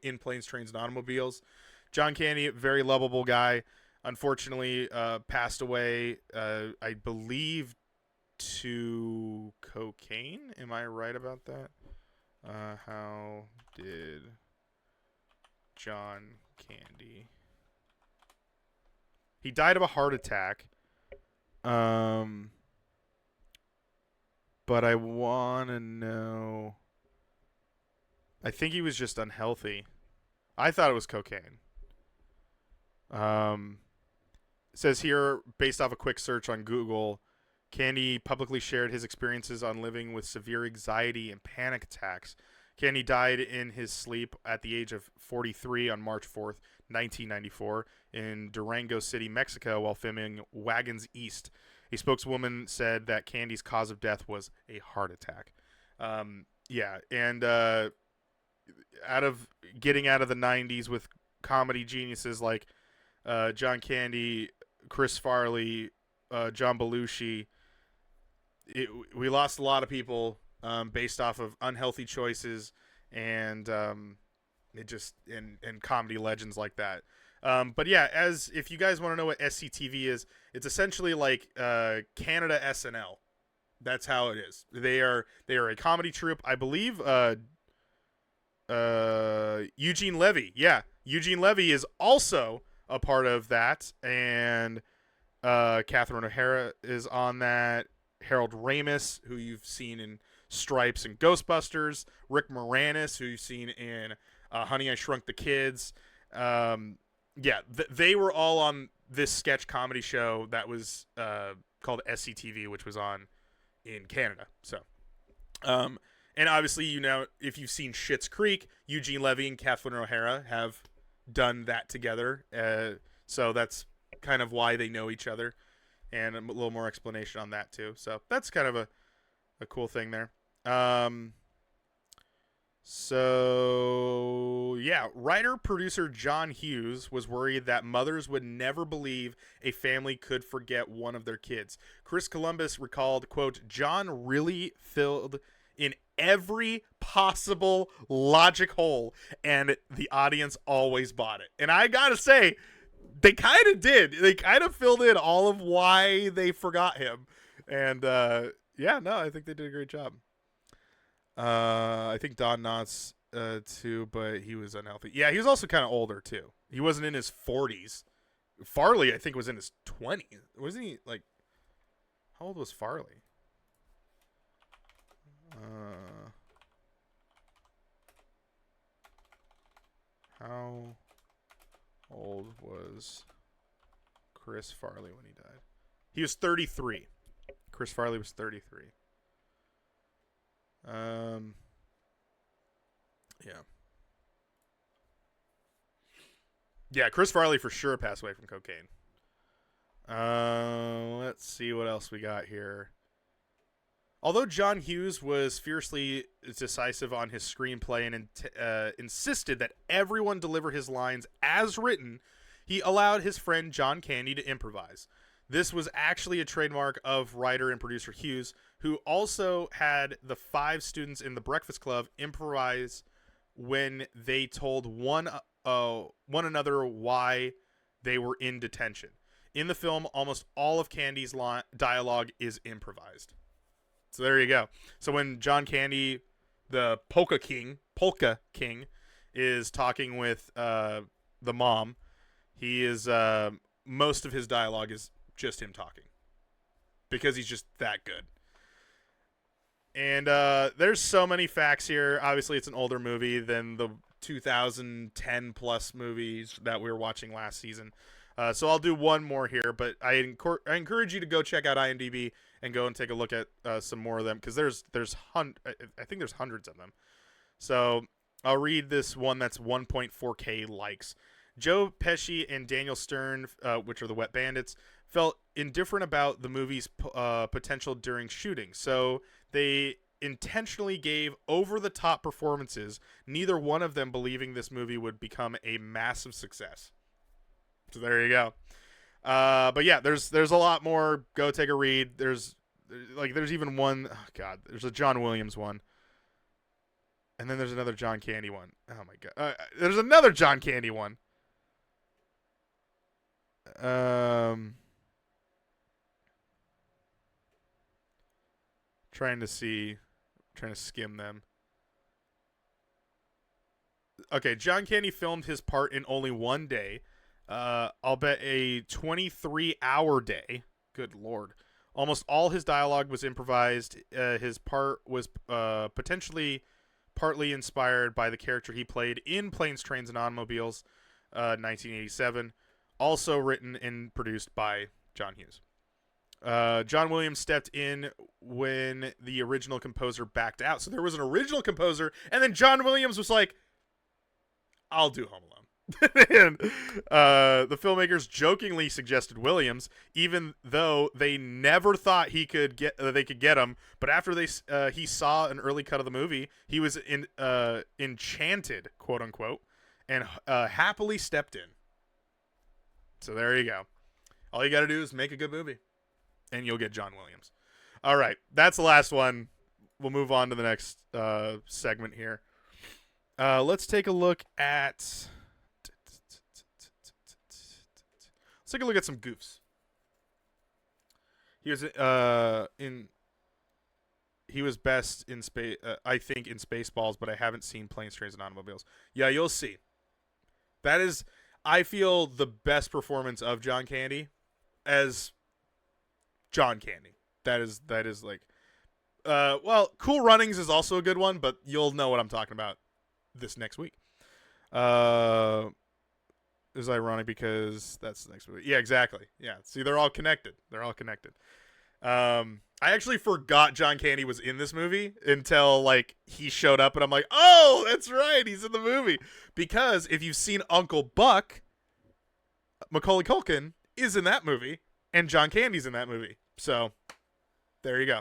Speaker 1: in Planes, Trains, and Automobiles. John Candy, very lovable guy. Unfortunately, passed away. I believe to cocaine. Am I right about that? How did John Candy? He died of a heart attack. But I want to know. I think he was just unhealthy. I thought it was cocaine. It says here, based off a quick search on Google, Candy publicly shared his experiences on living with severe anxiety and panic attacks. Candy died in his sleep at the age of 43 on March 4th, 1994, in Durango City, Mexico, while filming Wagons East. A spokeswoman said that Candy's cause of death was a heart attack. Yeah, and getting out of the 90s with comedy geniuses like John Candy, Chris Farley, John Belushi, we lost a lot of people based off of unhealthy choices and and comedy legends like that. But yeah, as if you guys want to know what SCTV is, it's essentially like Canada SNL. That's how it is. They are a comedy troupe. I believe Eugene Levy. Yeah, Eugene Levy is also a part of that, and Catherine O'Hara is on that. Harold Ramis, who you've seen in Stripes and Ghostbusters. Rick Moranis, who you've seen in Honey, I Shrunk the Kids. Yeah, they were all on this sketch comedy show that was called SCTV, which was on in Canada. So, and obviously, you know, if you've seen Schitt's Creek, Eugene Levy and Catherine O'Hara have done that together. So that's kind of why they know each other, and a little more explanation on that too. So that's kind of a cool thing there. So, yeah, writer-producer John Hughes was worried that mothers would never believe a family could forget one of their kids. Chris Columbus recalled, quote, John really filled in every possible logic hole, and the audience always bought it. And I gotta say, they kind of did. They kind of filled in all of why they forgot him. And, yeah, no, I think they did a great job. I think Don Knotts too, but he was unhealthy. Yeah, he was also kind of older too. He wasn't in his 40s. Farley, I think, was in his 20s. Wasn't he, like, how old was Farley? How old was Chris Farley when he died? He was 33. Chris Farley was 33. Yeah. Yeah, Chris Farley for sure passed away from cocaine. Let's see what else we got here. Although John Hughes was fiercely decisive on his screenplay and insisted that everyone deliver his lines as written, he allowed his friend John Candy to improvise. This was actually a trademark of writer and producer Hughes, who also had the 5 students in the Breakfast Club improvise when they told one another why they were in detention. In the film, almost all of Candy's dialogue is improvised. So there you go. So when John Candy, the Polka King, is talking with the mom, he is most of his dialogue is just him talking because he's just that good. And there's so many facts here. Obviously, it's an older movie than the 2010 plus movies that we were watching last season. So I'll do one more here, but I encourage you to go check out IMDb and go and take a look at some more of them because I think there's hundreds of them. So I'll read this one that's 1.4K likes. Joe Pesci and Daniel Stern, which are the Wet Bandits, felt indifferent about the movie's potential during shooting, so they intentionally gave over-the-top performances, neither one of them believing this movie would become a massive success. So there you go. But yeah, there's a lot more. Go take a read. There's even one, oh God, there's a John Williams one. And then there's another John Candy one. Oh my god. There's another John Candy one. Um, trying to see, trying to skim them. Okay, John Candy filmed his part in only one day. I'll bet a 23-hour day. Good lord. Almost all his dialogue was improvised. His part was potentially partly inspired by the character he played in Planes, Trains, and Automobiles, 1987. Also written and produced by John Hughes. John Williams stepped in when the original composer backed out. So there was an original composer, and then John Williams was like, I'll do Home Alone. And, the filmmakers jokingly suggested Williams, even though they never thought they could get him. But after he saw an early cut of the movie, he was enchanted, quote unquote, and happily stepped in. So there you go. All you got to do is make a good movie, and you'll get John Williams. All right, that's the last one. We'll move on to the next segment here. Let's take a look at. Let's take a look at some goofs. He was He was best in space. I think in Spaceballs, but I haven't seen Planes, Trains, and Automobiles. Yeah, you'll see. That is, I feel, the best performance of John Candy as John Candy. That is like, well, Cool Runnings is also a good one, but you'll know what I'm talking about this next week. Is ironic because that's the next movie. Yeah, exactly. Yeah, see, they're all connected. I actually forgot John Candy was in this movie until like he showed up, and I'm like, oh, that's right, he's in the movie. Because if you've seen Uncle Buck, Macaulay Culkin is in that movie, and John Candy's in that movie. So there you go.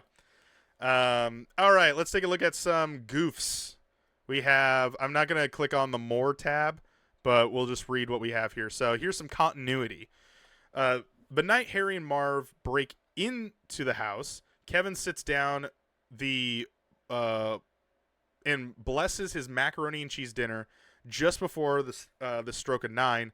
Speaker 1: All right, let's take a look at some goofs. We have. I'm not gonna click on the More tab, but we'll just read what we have here. So here's some continuity. The night Harry and Marv break into the house, Kevin sits down and blesses his macaroni and cheese dinner just before the stroke of 9.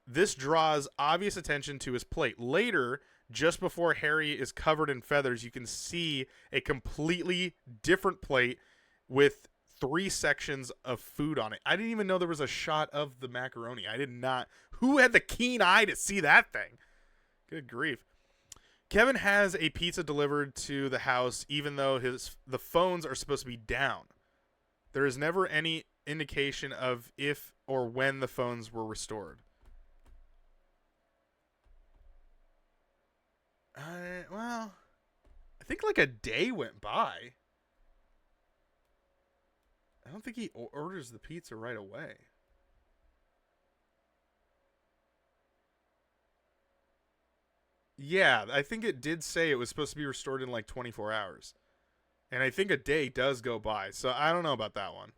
Speaker 1: This draws obvious attention to his plate. Later, just before Harry is covered in feathers, you can see a completely different plate with 3 sections of food on it. I didn't even know there was a shot of the macaroni. I did not. Who had the keen eye to see that thing? Good grief. Kevin has a pizza delivered to the house, even though the phones are supposed to be down. There is never any indication of if or when the phones were restored. Well, I think like a day went by. I don't think he orders the pizza right away. Yeah, I think it did say it was supposed to be restored in like 24 hours. And I think a day does go by. So I don't know about that one.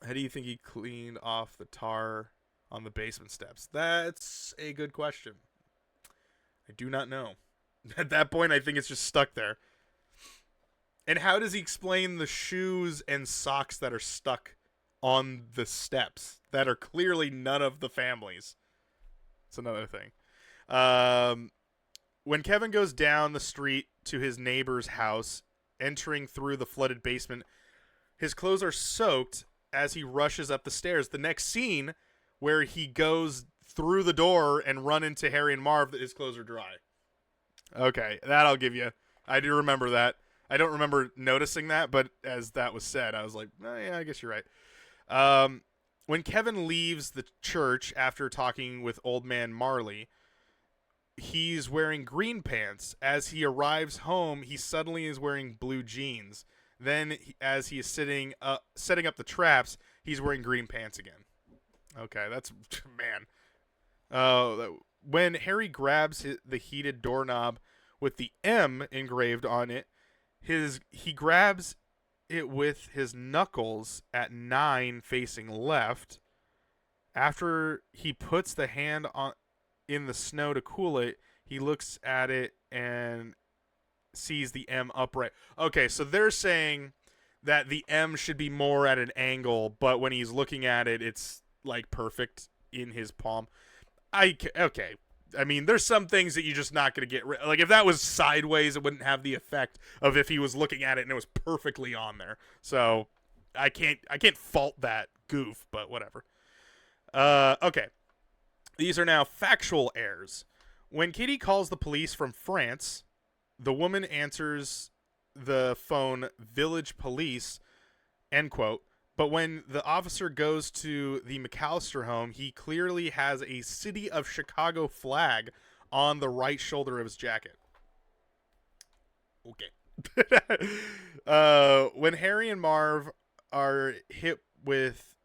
Speaker 1: How do you think he cleaned off the tar on the basement steps? That's a good question. I do not know. At that point, I think it's just stuck there. And how does he explain the shoes and socks that are stuck on the steps that are clearly none of the family's? It's another thing. When Kevin goes down the street to his neighbor's house, entering through the flooded basement, his clothes are soaked as he rushes up the stairs. The next scene where he goes through the door and run into Harry and Marv, his clothes are dry. Okay, that I'll give you. I do remember that. I don't remember noticing that, but as that was said, I was like, oh, yeah, I guess you're right. When Kevin leaves the church after talking with old man Marley, he's wearing green pants. As he arrives home, he suddenly is wearing blue jeans. Then, as he is setting up the traps, he's wearing green pants again. Okay, that's, man. When Harry grabs the heated doorknob with the M engraved on it, he grabs it with his knuckles at 9 facing left. After he puts the hand in the snow to cool it, he looks at it and sees the M upright. Okay, so they're saying that the M should be more at an angle, but when he's looking at it, it's like perfect in his palm. Okay. I mean, there's some things that you're just not going to get like if that was sideways, it wouldn't have the effect of if he was looking at it and it was perfectly on there. So I can't fault that goof, but whatever. Okay. These are now factual errors. When Kitty calls the police from France, the woman answers the phone village police, end quote. But when the officer goes to the McAllister home, he clearly has a City of Chicago flag on the right shoulder of his jacket. Okay. When Harry and Marv are hit with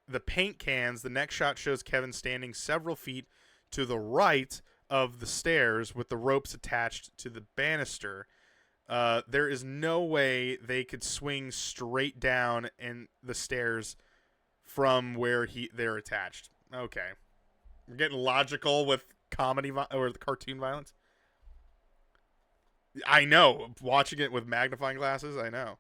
Speaker 1: the paint cans, the next shot shows Kevin standing several feet to the right of the stairs with the ropes attached to the banister. There is no way they could swing straight down in the stairs from where they're attached. Okay, we're getting logical with comedy or the cartoon violence. I know, watching it with magnifying glasses. I know.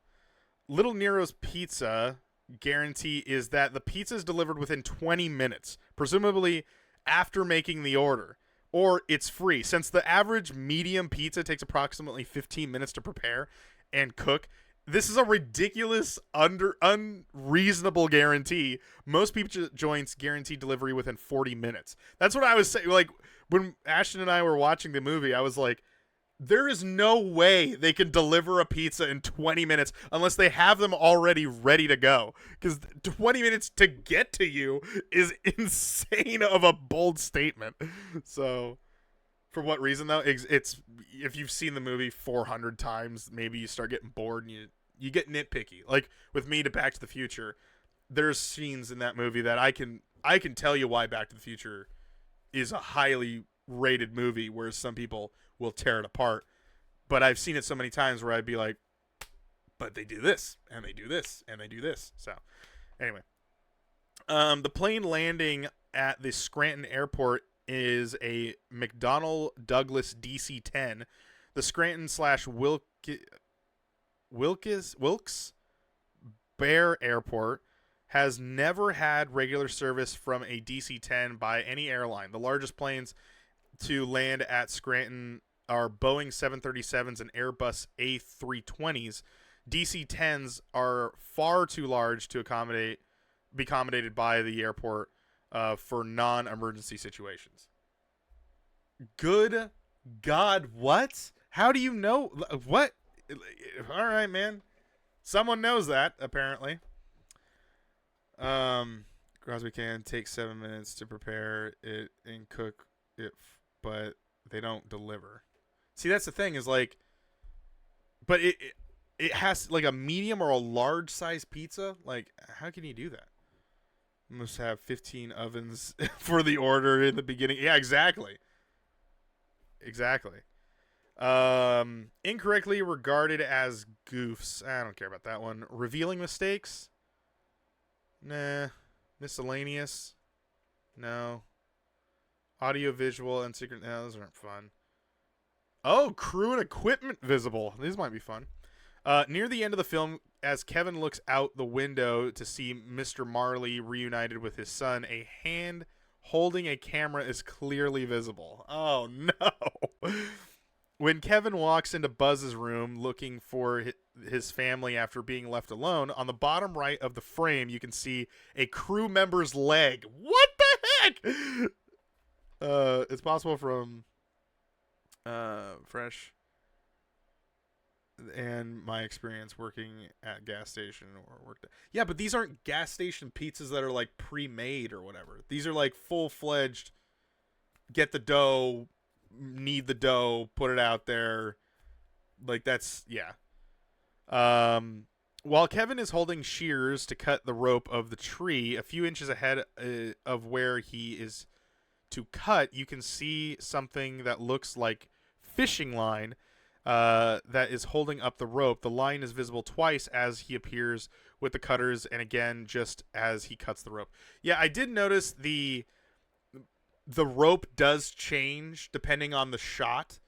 Speaker 1: Little Nero's Pizza guarantee is that the pizza is delivered within 20 minutes, presumably after making the order. Or it's free. Since the average medium pizza takes approximately 15 minutes to prepare and cook, this is a ridiculous, unreasonable guarantee. Most pizza joints guarantee delivery within 40 minutes. That's what I was saying. Like, when Ashton and I were watching the movie, I was like, there is no way they can deliver a pizza in 20 minutes unless they have them already ready to go. Because 20 minutes to get to you is insane of a bold statement. So, for what reason, though? It's if you've seen the movie 400 times, maybe you start getting bored and you get nitpicky. Like, with me to Back to the Future, there's scenes in that movie that I can tell you why Back to the Future is a highly rated movie, whereas some people will tear it apart. But I've seen it so many times where I'd be like, but they do this, and they do this, and they do this. So, anyway. The plane landing at the Scranton airport is a McDonnell Douglas DC-10. The Scranton / Wilkes Barre Airport has never had regular service from a DC-10 by any airline. The largest planes to land at Scranton are Boeing 737s and Airbus A320s. DC-10s are far too large to be accommodated by the airport for non-emergency situations. Good God, what? How do you know? What? All right, man. Someone knows that, apparently. Crosby can take 7 minutes to prepare it and cook it, but they don't deliver. See, that's the thing is like, but it has like a medium or a large size pizza. Like, how can you do that? You must have 15 ovens for the order in the beginning. Yeah, exactly. Exactly. Incorrectly regarded as goofs. I don't care about that one. Revealing mistakes? Nah. Miscellaneous? No. Audio, visual, and secret. No, those aren't fun. Oh, crew and equipment visible. These might be fun. Near the end of the film, as Kevin looks out the window to see Mr. Marley reunited with his son, a hand holding a camera is clearly visible. Oh, no. When Kevin walks into Buzz's room looking for his family after being left alone, on the bottom right of the frame, you can see a crew member's leg. What the heck? It's possible from Fresh and my experience working at gas station or worked. Yeah, but these aren't gas station pizzas that are like pre-made or whatever. These are like full-fledged, get the dough, knead the dough, put it out there. Like that's, yeah. While Kevin is holding shears to cut the rope of the tree, a few inches ahead of where he is to cut, you can see something that looks like fishing line that is holding up the rope. The line is visible twice as he appears with the cutters, and again just as he cuts the rope. Yeah, I did notice the rope does change depending on the shot.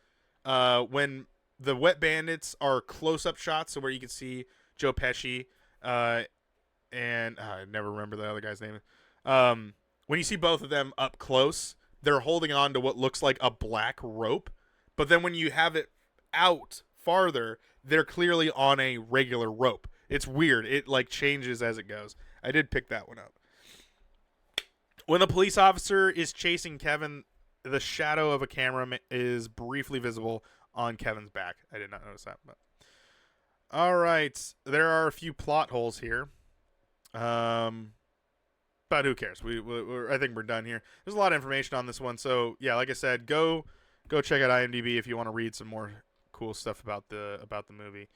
Speaker 1: When the Wet Bandits are close-up shots, so where you can see Joe Pesci, and I never remember the other guy's name. When you see both of them up close, they're holding on to what looks like a black rope, but then when you have it out farther, they're clearly on a regular rope. It's weird. It like changes as it goes. I did pick that one up. When the police officer is chasing Kevin, the shadow of a camera is briefly visible on Kevin's back. I did not notice that. But all right, there are a few plot holes here. But who cares? I think we're done here. There's a lot of information on this one, so yeah, like I said, go check out IMDb if you want to read some more cool stuff about the movie.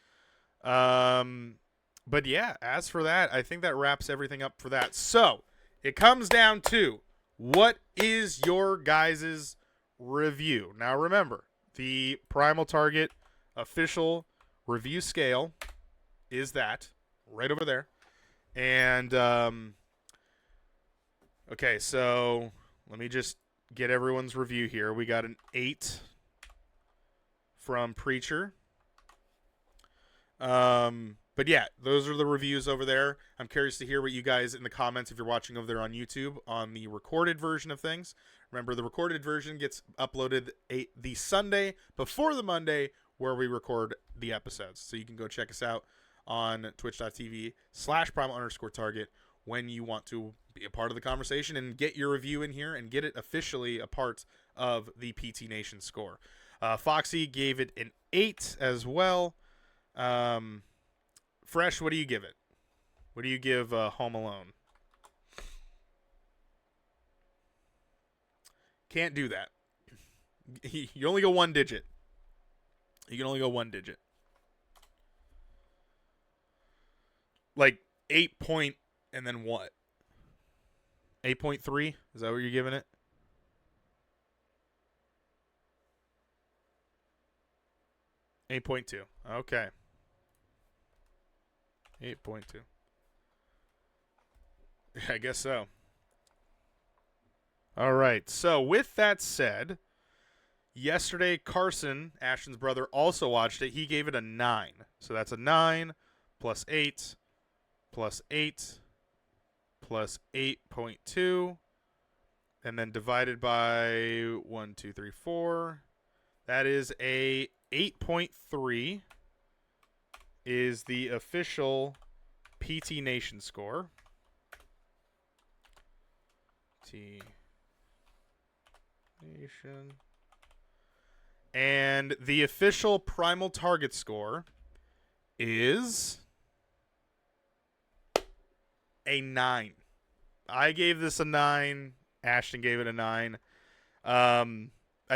Speaker 1: But yeah, as for that, I think that wraps everything up for that. So it comes down to, what is your guys' review? Now remember, the Primal Target official review scale is that right over there. And okay, so let me just get everyone's review here. We got an 8 from Preacher. But yeah, those are the reviews over there. I'm curious to hear what you guys in the comments, if you're watching over there on YouTube, on the recorded version of things. Remember, the recorded version gets uploaded the Sunday before the Monday where we record the episodes. So you can go check us out on twitch.tv/primal_target when you want to be a part of the conversation and get your review in here and get it officially a part of the PT Nation score. Foxy gave it an 8 as well. Fresh, what do you give it? What do you give Home Alone? Can't do that. You only go one digit. You can only go one digit. Like 8 point and then what? 8.3? Is that what you're giving it? $8.2. Okay. 8.2. I guess so. All right. So with that said, yesterday Carson, Ashton's brother, also watched it. He gave it a 9. So that's a 9 plus 8 plus 8 plus 8.2, and then divided by 1, 2, 3, 4. That is a 8.3 is the official PT Nation score. T Nation. And the official Primal Target score is a 9. I gave this a 9. Ashton gave it a 9. I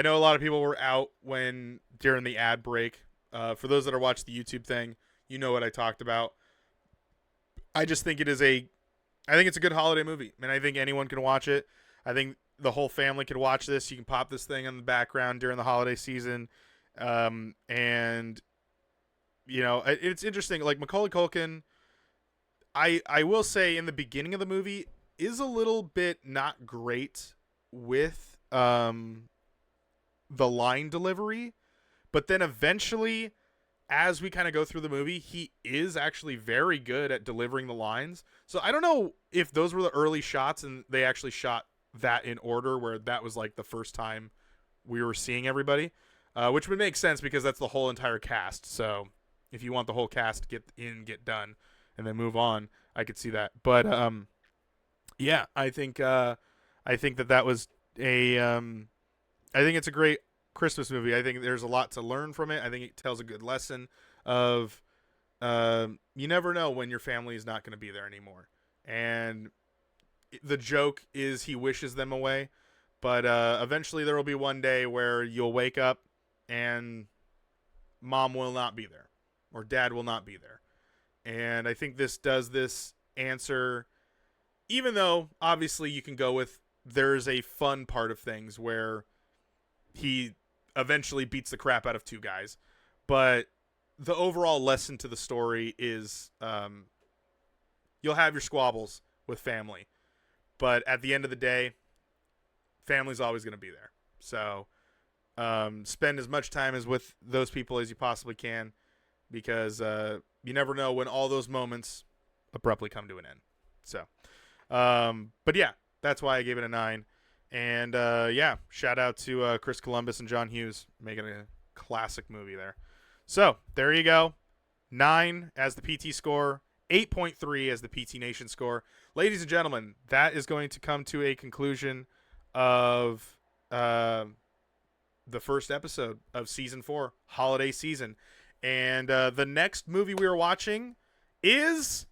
Speaker 1: know a lot of people were out during the ad break. For those that are watching the YouTube thing, you know what I talked about. I just think it's a good holiday movie, and I think anyone can watch it. I think the whole family could watch this. You can pop this thing in the background during the holiday season, and you know it's interesting. Like Macaulay Culkin, I will say in the beginning of the movie is a little bit not great with the line delivery, but then eventually, as we kind of go through the movie, he is actually very good at delivering the lines. So I don't know if those were the early shots and they actually shot that in order, where that was like the first time we were seeing everybody, which would make sense because that's the whole entire cast. So if you want the whole cast to get done and then move on, I could see that. But yeah, I think that was I think it's a great Christmas movie. I think there's a lot to learn from it. I think it tells a good lesson of you never know when your family is not going to be there anymore. And the joke is he wishes them away, but eventually there will be one day where you'll wake up and mom will not be there or dad will not be there. And I think this does this answer, even though obviously you can go with there's a fun part of things where he eventually beats the crap out of two guys, but the overall lesson to the story is you'll have your squabbles with family, but at the end of the day, family's always going to be there. So spend as much time as with those people as you possibly can, because you never know when all those moments abruptly come to an end. So, but yeah, that's why I gave it a 9. And yeah, shout out to Chris Columbus and John Hughes making a classic movie there. So there you go, 9 as the PT score, 8.3 as the PT Nation score. Ladies and gentlemen, that is going to come to a conclusion of the first episode of season 4, holiday season. And the next movie we are watching is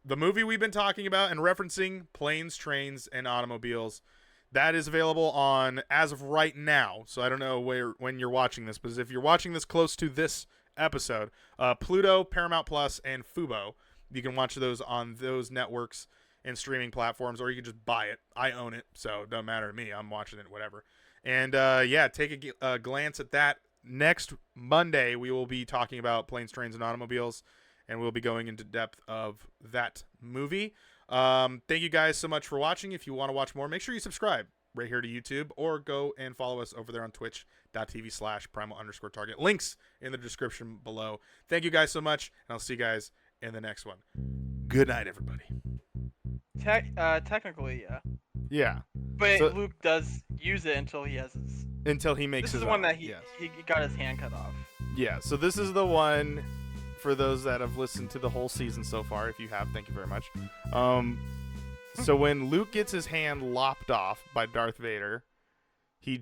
Speaker 1: the movie we've been talking about and referencing, Planes, Trains, and Automobiles. That is available on, as of right now, so I don't know when you're watching this, but if you're watching this close to this episode, Pluto, Paramount Plus, and Fubo. You can watch those on those networks and streaming platforms, or you can just buy it. I own it, so it doesn't matter to me. I'm watching it, whatever. And yeah, take a glance at that. Next Monday, we will be talking about Planes, Trains, and Automobiles, and we'll be going into depth of that movie. Thank you guys so much for watching. If you want to watch more, make sure you subscribe right here to YouTube, or go and follow us over there on twitch.tv/primal_target. Links in the description below. Thank you guys so much, and I'll see you guys in the next one. Good night, everybody.
Speaker 2: Technically, yeah.
Speaker 1: Yeah.
Speaker 2: But so, Luke does use it until he has his...
Speaker 1: Until he makes his
Speaker 2: This is one
Speaker 1: own.
Speaker 2: that he got his hand cut off.
Speaker 1: Yeah, so this is the one for those that have listened to the whole season so far. If you have, thank you very much. So when Luke gets his hand lopped off by Darth Vader, he